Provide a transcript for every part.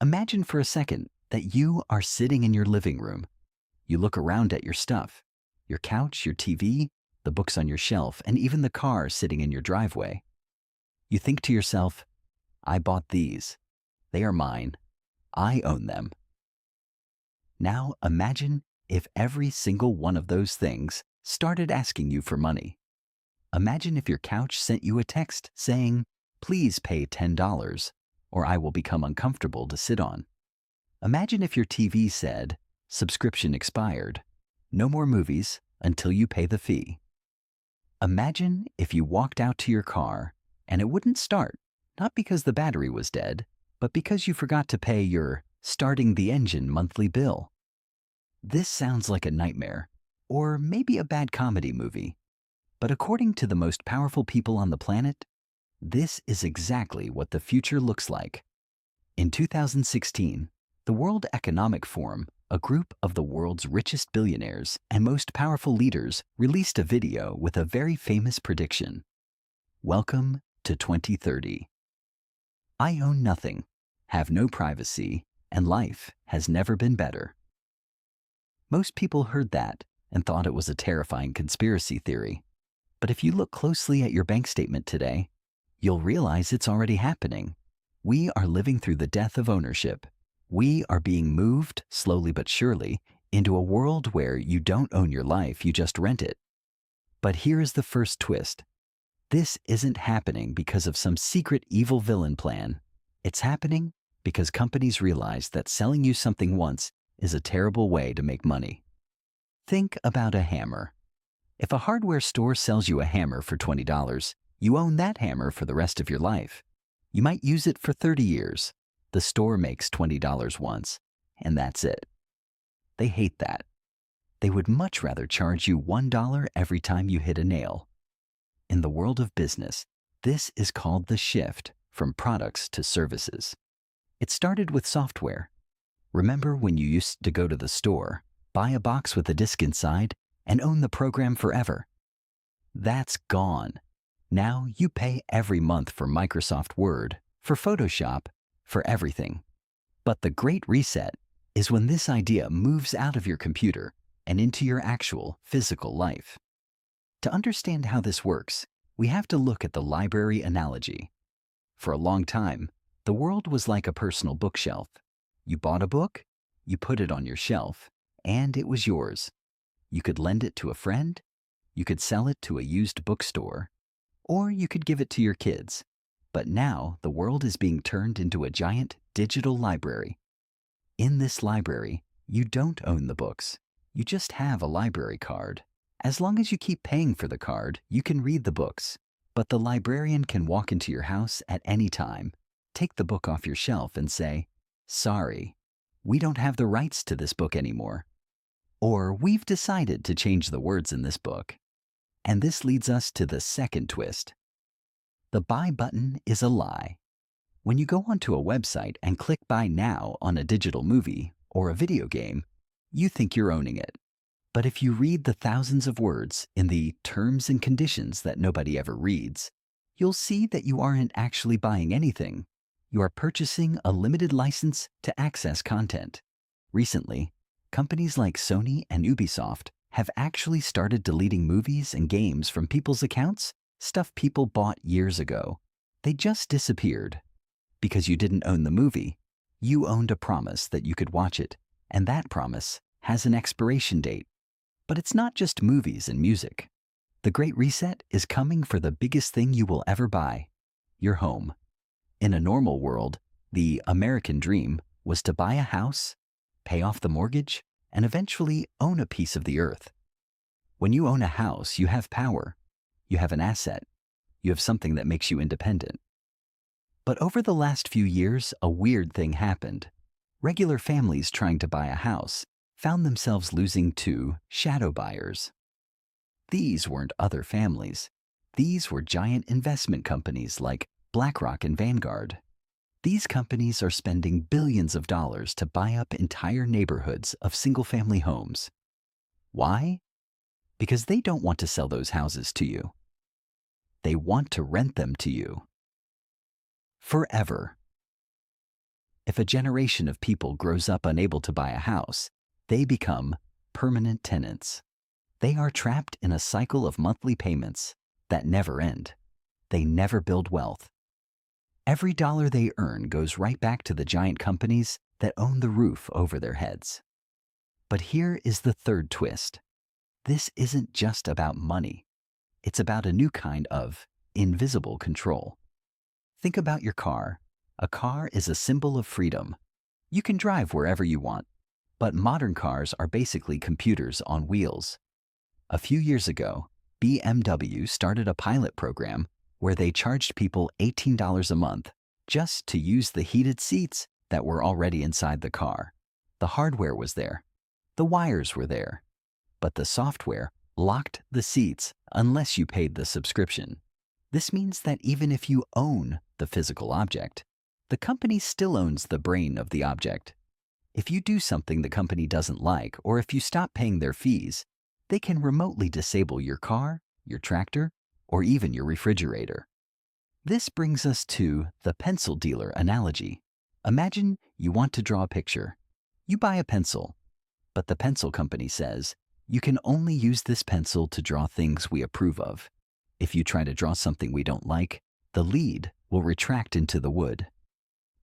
Imagine for a second that you are sitting in your living room. You look around at your stuff, your couch, your TV, the books on your shelf, and even the car sitting in your driveway. You think to yourself, I bought these. They are mine. I own them. Now imagine if every single one of those things started asking you for money. Imagine if your couch sent you a text saying, please pay $10 or I will become uncomfortable to sit on. Imagine if your TV said, subscription expired, no more movies until you pay the fee. Imagine if you walked out to your car and it wouldn't start, not because the battery was dead, but because you forgot to pay your starting the engine monthly bill. This sounds like a nightmare, or maybe a bad comedy movie. But according to the most powerful people on the planet, this is exactly what the future looks like. In 2016, the World Economic Forum, a group of the world's richest billionaires and most powerful leaders, released a video with a very famous prediction. Welcome to 2030. I own nothing, have no privacy, and life has never been better. Most people heard that and thought it was a terrifying conspiracy theory. But if you look closely at your bank statement today, you'll realize it's already happening. We are living through the death of ownership. We are being moved, slowly but surely, into a world where you don't own your life, you just rent it. But here is the first twist. This isn't happening because of some secret evil villain plan. It's happening because companies realize that selling you something once is a terrible way to make money. Think about a hammer. If a hardware store sells you a hammer for $20, you own that hammer for the rest of your life. You might use it for 30 years. The store makes $20 once, and that's it. They hate that. They would much rather charge you $1 every time you hit a nail. In the world of business, this is called the shift from products to services. It started with software. Remember when you used to go to the store, buy a box with a disk inside, and own the program forever? That's gone. Now you pay every month for Microsoft Word, for Photoshop, for everything. But the Great Reset is when this idea moves out of your computer and into your actual physical life. To understand how this works, we have to look at the library analogy. For a long time, the world was like a personal bookshelf. You bought a book, you put it on your shelf, and it was yours. You could lend it to a friend, you could sell it to a used bookstore, or you could give it to your kids. But now the world is being turned into a giant digital library. In this library, you don't own the books. You just have a library card. As long as you keep paying for the card, you can read the books. But the librarian can walk into your house at any time, take the book off your shelf and say, sorry, we don't have the rights to this book anymore. Or we've decided to change the words in this book. And this leads us to the second twist. The buy button is a lie. When you go onto a website and click buy now on a digital movie or a video game, you think you're owning it. But if you read the thousands of words in the terms and conditions that nobody ever reads, you'll see that you aren't actually buying anything. You are purchasing a limited license to access content. Recently, companies like Sony and Ubisoft have actually started deleting movies and games from people's accounts, stuff people bought years ago. They just disappeared. Because you didn't own the movie, you owned a promise that you could watch it, and that promise has an expiration date. But it's not just movies and music. The Great Reset is coming for the biggest thing you will ever buy, your home. In a normal world, the American dream was to buy a house, pay off the mortgage, and eventually own a piece of the earth. When you own a house, you have power. You have an asset. You have something that makes you independent. But over the last few years, a weird thing happened. Regular families trying to buy a house found themselves losing to shadow buyers. These weren't other families. These were giant investment companies like BlackRock and Vanguard. These companies are spending billions of dollars to buy up entire neighborhoods of single-family homes. Why? Because they don't want to sell those houses to you. They want to rent them to you. Forever. If a generation of people grows up unable to buy a house, they become permanent tenants. They are trapped in a cycle of monthly payments that never end. They never build wealth. Every dollar they earn goes right back to the giant companies that own the roof over their heads. But here is the third twist. This isn't just about money. It's about a new kind of invisible control. Think about your car. A car is a symbol of freedom. You can drive wherever you want, but modern cars are basically computers on wheels. A few years ago, BMW started a pilot program where they charged people $18 a month just to use the heated seats that were already inside the car. The hardware was there. The wires were there. But the software locked the seats unless you paid the subscription. This means that even if you own the physical object, the company still owns the brain of the object. If you do something the company doesn't like, or if you stop paying their fees, they can remotely disable your car, your tractor, or even your refrigerator. This brings us to the pencil dealer analogy. Imagine you want to draw a picture. You buy a pencil, but the pencil company says, you can only use this pencil to draw things we approve of. If you try to draw something we don't like, the lead will retract into the wood.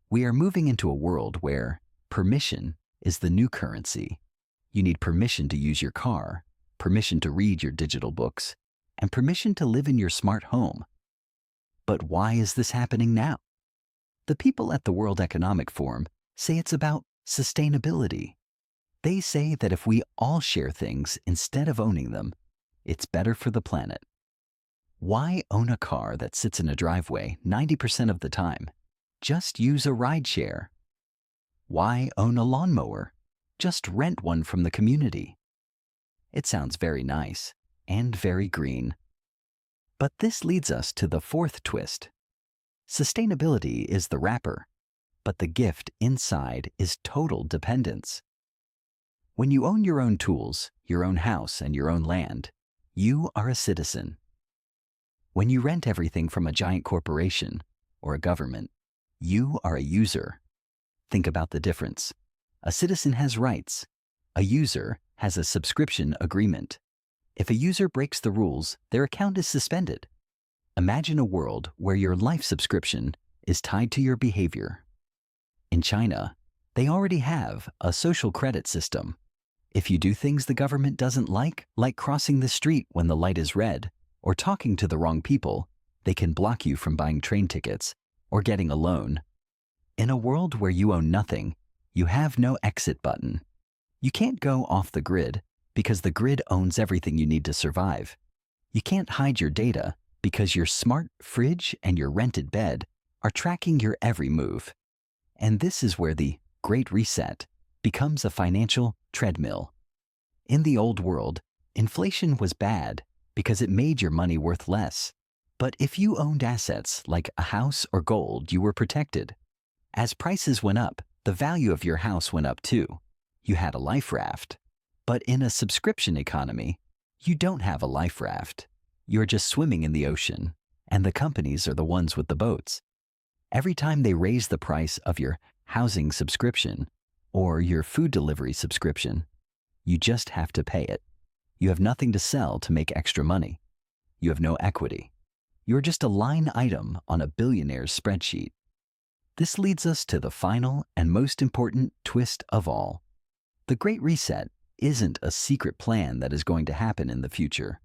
We are moving into a world where permission is the new currency. You need permission to use your car, permission to read your digital books, and permission to live in your smart home. But why is this happening now? The people at the World Economic Forum say it's about sustainability. They say that if we all share things instead of owning them, it's better for the planet. Why own a car that sits in a driveway 90% of the time? Just use a rideshare. Why own a lawnmower? Just rent one from the community. It sounds very nice and very green. But this leads us to the fourth twist. Sustainability is the wrapper, but the gift inside is total dependence. When you own your own tools, your own house, and your own land, you are a citizen. When you rent everything from a giant corporation or a government, you are a user. Think about the difference. A citizen has rights. A user has a subscription agreement. If a user breaks the rules, their account is suspended. Imagine a world where your life subscription is tied to your behavior. In China, they already have a social credit system. If you do things the government doesn't like crossing the street when the light is red, or talking to the wrong people, they can block you from buying train tickets or getting a loan. In a world where you own nothing, you have no exit button. You can't go off the grid because the grid owns everything you need to survive. You can't hide your data because your smart fridge and your rented bed are tracking your every move. And this is where the Great Reset becomes a financial treadmill. In the old world, inflation was bad because it made your money worth less. But if you owned assets like a house or gold, you were protected. As prices went up, the value of your house went up too. You had a life raft. But in a subscription economy, you don't have a life raft. You're just swimming in the ocean, and the companies are the ones with the boats. Every time they raise the price of your housing subscription or your food delivery subscription, you just have to pay it. You have nothing to sell to make extra money. You have no equity. You're just a line item on a billionaire's spreadsheet. This leads us to the final and most important twist of all. The Great Reset isn't a secret plan that is going to happen in the future.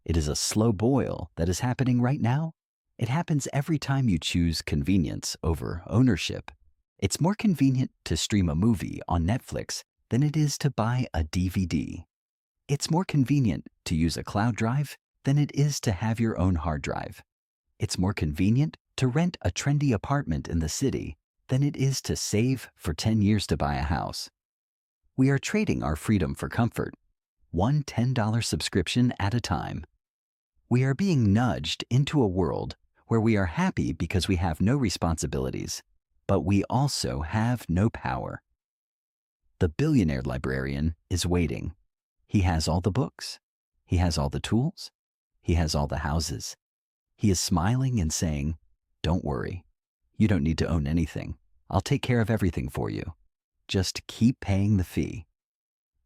It is a slow boil that is happening right now. It happens every time you choose convenience over ownership. It's more convenient to stream a movie on Netflix than it is to buy a DVD. It's more convenient to use a cloud drive than it is to have your own hard drive. It's more convenient to rent a trendy apartment in the city than it is to save for 10 years to buy a house. We are trading our freedom for comfort, one $10 subscription at a time. We are being nudged into a world where we are happy because we have no responsibilities, but we also have no power. The billionaire librarian is waiting. He has all the books. He has all the tools. He has all the houses. He is smiling and saying, "Don't worry. You don't need to own anything. I'll take care of everything for you. Just keep paying the fee.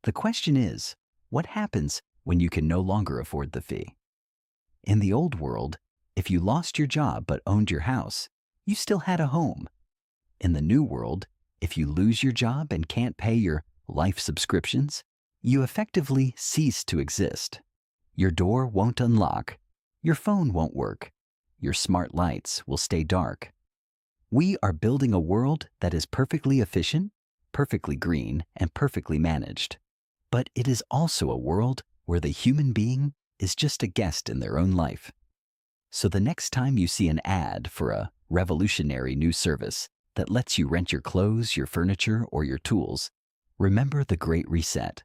The question is, what happens when you can no longer afford the fee? In the old world, if you lost your job but owned your house, you still had a home. In the new world, if you lose your job and can't pay your life subscriptions, you effectively cease to exist. Your door won't unlock, your phone won't work, your smart lights will stay dark. We are building a world that is perfectly efficient, perfectly green, and perfectly managed. But it is also a world where the human being is just a guest in their own life. So the next time you see an ad for a revolutionary new service that lets you rent your clothes, your furniture, or your tools, remember the Great Reset.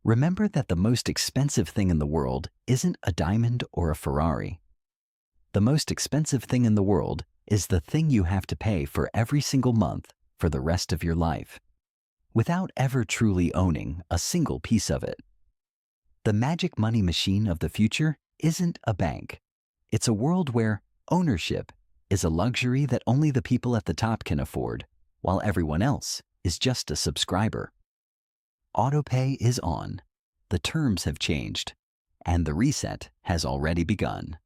Remember that the most expensive thing in the world isn't a diamond or a Ferrari. The most expensive thing in the world is the thing you have to pay for every single month for the rest of your life, without ever truly owning a single piece of it. The magic money machine of the future isn't a bank. It's a world where ownership is a luxury that only the people at the top can afford, while everyone else is just a subscriber. Autopay is on. The terms have changed, and the reset has already begun.